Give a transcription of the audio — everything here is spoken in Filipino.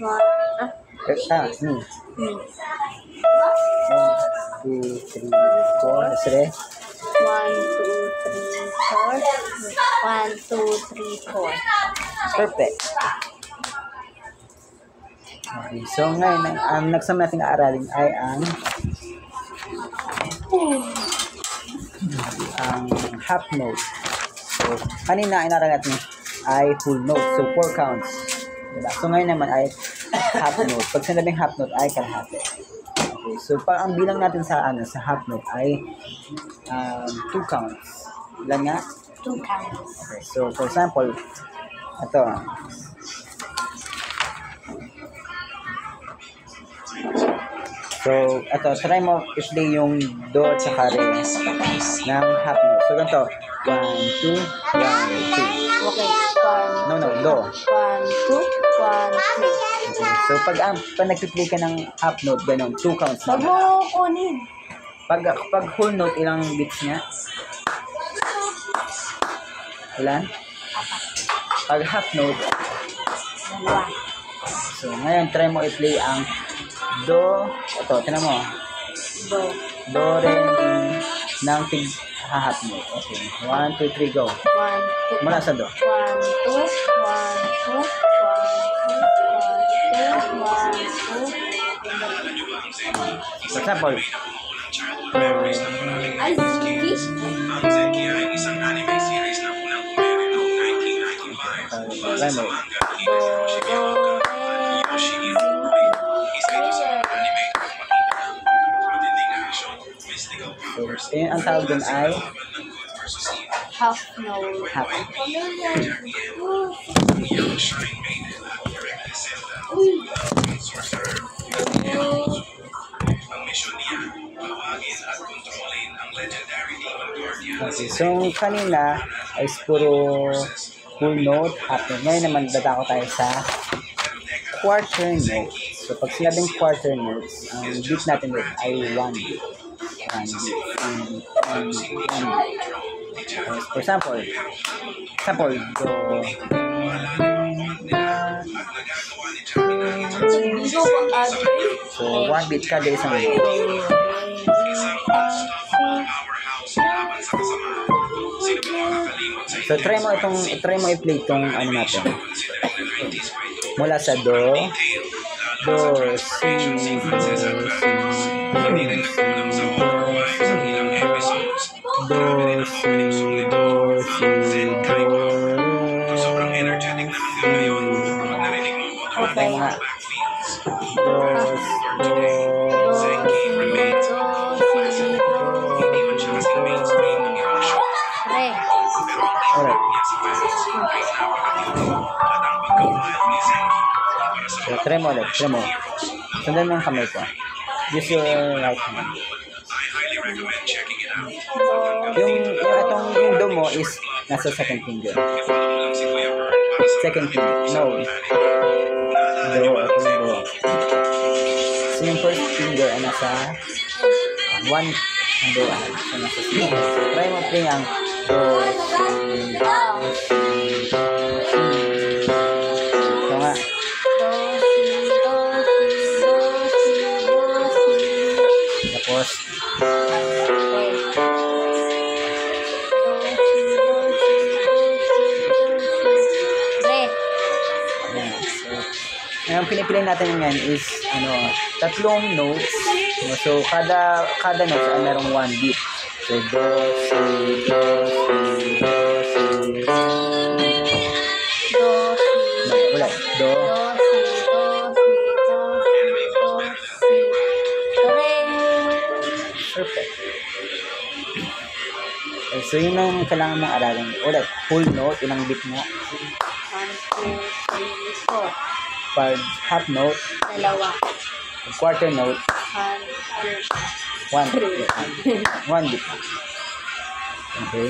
One. Me. Hmm. 1, 2, 3, 4. That's re. 1, 2, 3, 4. 1, 2, 3, 4. Perfect. Okay, so ngayon, ang next naman natin aaralin ay ang half note. So, kanina inaral natin ay full note. So, 4 counts. Diba? So, ngayon naman ay half note. Pag sinabing half note ay kalahati. Okay, so, ang bilang natin sa half note ay 2 counts. Ilan nga? 2 counts. Okay, so for example, ito. So, ito, try mo i-play yung do at saka re ng half note. So, ganito. 1, 2, 1, 2. Okay. No, do. 1, 2, 1, 2. Okay. So, pag nag-play ka ng half note, ganun, 2 counts Wag na. mo kunin. Pag whole note, ilang beats niya? Ilan? Pag half note, Dalawa. so ngayon try mo i-play ang Do, ito, tinan mo. Do. Do, re, mi, ng tig hahat mo. Okay. 1, 2, 3, go. 1, 2. Mula sa do. 1, 2, 1, 2, 1, 2, 1, 2, 1, 2. For example, Ay, sige. try mo. Do, do, re, mi. So, yun ang tawag dun ay Half note. half. Okay, so kanina ay puro full note, half note. Ngayon naman dadako tayo sa quarter note. So pag sinabing quarter notes, ang beat natin ulit ay 1 beat. 1 beat. 1 beat. 1 beat. For example, do, so 1 beat kada isang note. So try mo i-play itong ano natin. Mula sa do, si, Okay. mga Re. alright. So try mo ulit, sundan mo ang kamay ko. Use your right hand. Yung do mo is nasa second finger. Second finger. No. Do. So yung first finger ay nasa one do. So nasa second. So try mo play ang do. So nga. Tapos ang pinipili natin ngayon is tatlong notes. So kada notes ay merong 1 beat. So do, si, do, si, do, si. Ulit. Do. Perfect. Okay, so yun ang kailangan mong aralin. Ulit, full note, ilang beat nga. 1, 2, 3, 4. Pag half note, Dalawa. quarter note, 1, 2. 1 beat. Okay.